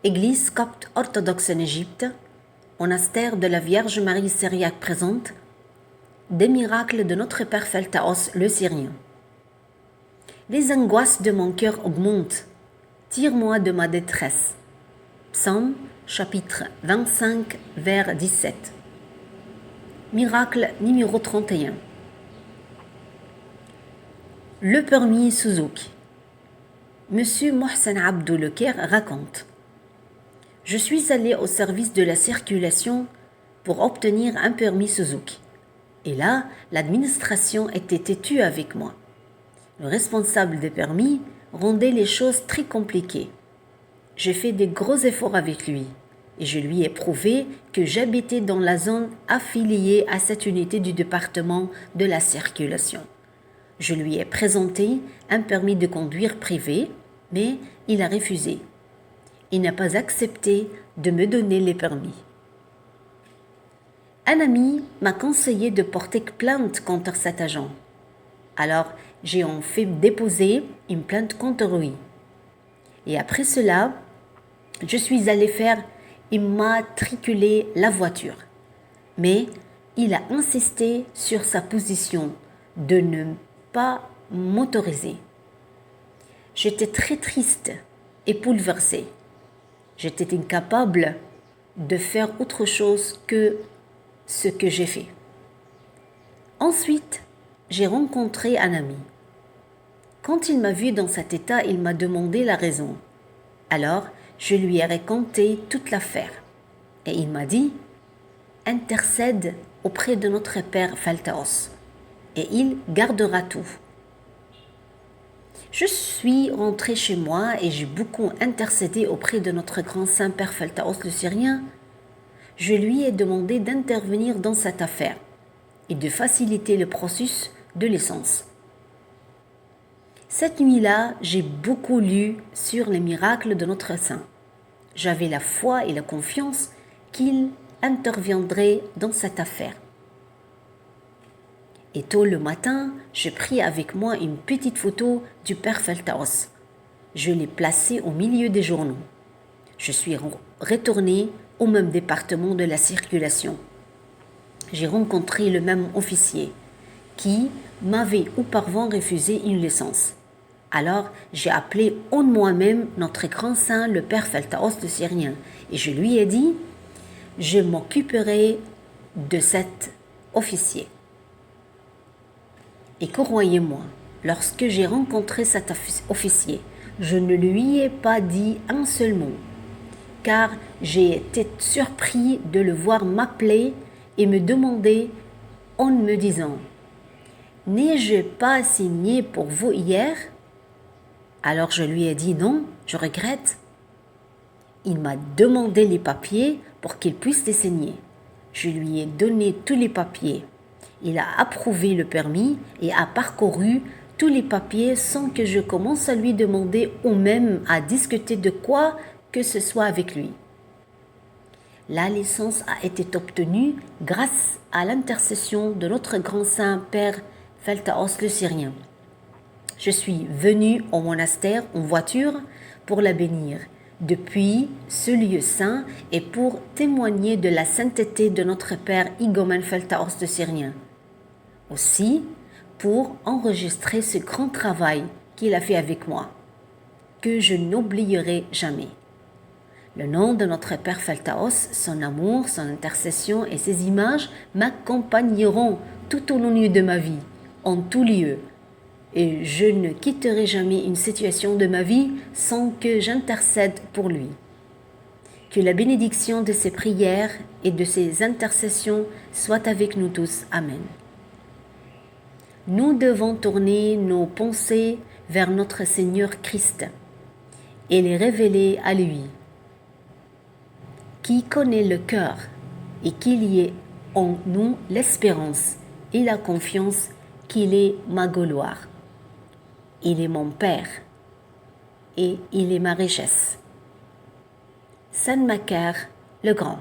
Église copte orthodoxe en Égypte, monastère de la Vierge Marie syriaque présente, des miracles de notre Père Pheltaos le Syrien. Les angoisses de mon cœur augmentent, tire-moi de ma détresse. Psaume, chapitre 25, vers 17. Miracle numéro 31. Le permis Suzuki. Monsieur Mohsen Abdou Leker raconte: je suis allé au service de la circulation pour obtenir un permis Suzuki. Et là, l'administration était têtue avec moi. Le responsable des permis rendait les choses très compliquées. J'ai fait des gros efforts avec lui et je lui ai prouvé que j'habitais dans la zone affiliée à cette unité du département de la circulation. Je lui ai présenté un permis de conduire privé, mais il a refusé. Il n'a pas accepté de me donner les permis. Un ami m'a conseillé de porter plainte contre cet agent. Alors, j'ai en fait déposer une plainte contre lui. Et après cela, je suis allé faire immatriculer la voiture. Mais il a insisté sur sa position de ne pas m'autoriser. J'étais très triste et bouleversée. J'étais incapable de faire autre chose que ce que j'ai fait. Ensuite, j'ai rencontré un ami. Quand il m'a vu dans cet état, il m'a demandé la raison. Alors, je lui ai raconté toute l'affaire. Et il m'a dit: intercède auprès de notre Père Pheltaos, et il gardera tout. Je suis rentrée chez moi et j'ai beaucoup intercédé auprès de notre grand saint Père Pheltaos le Syrien. Je lui ai demandé d'intervenir dans cette affaire et de faciliter le processus de licence. Cette nuit-là, j'ai beaucoup lu sur les miracles de notre saint. J'avais la foi et la confiance qu'il interviendrait dans cette affaire. Et tôt le matin, j'ai pris avec moi une petite photo du Père Pheltaos. Je l'ai placée au milieu des journaux. Je suis retournée au même département de la circulation. J'ai rencontré le même officier qui m'avait auparavant refusé une licence. Alors, j'ai appelé en moi-même notre grand saint, le Père Pheltaos le Syrien, et je lui ai dit: je m'occuperai de cet officier. Et croyez-moi, lorsque j'ai rencontré cet officier, je ne lui ai pas dit un seul mot, car j'ai été surpris de le voir m'appeler et me demander en me disant: n'ai-je pas signé pour vous hier? Alors je lui ai dit: non, je regrette. Il m'a demandé les papiers pour qu'il puisse les signer. Je lui ai donné tous les papiers. Il a approuvé le permis et a parcouru tous les papiers sans que je commence à lui demander ou même à discuter de quoi que ce soit avec lui. La licence a été obtenue grâce à l'intercession de notre grand saint Père Pheltaos le Syrien. Je suis venue au monastère en voiture pour la bénir depuis ce lieu saint et pour témoigner de la sainteté de notre Père Igomène Pheltaos le Syrien. Aussi pour enregistrer ce grand travail qu'il a fait avec moi, que je n'oublierai jamais. Le nom de notre Père Pheltaos, son amour, son intercession et ses images m'accompagneront tout au long de ma vie, en tout lieu. Et je ne quitterai jamais une situation de ma vie sans que j'intercède pour lui. Que la bénédiction de ses prières et de ses intercessions soit avec nous tous. Amen. Nous devons tourner nos pensées vers notre Seigneur Christ et les révéler à lui, qui connaît le cœur, et qu'il y ait en nous l'espérance et la confiance qu'il est ma gloire. Il est mon Père et il est ma richesse. Saint Macaire le Grand.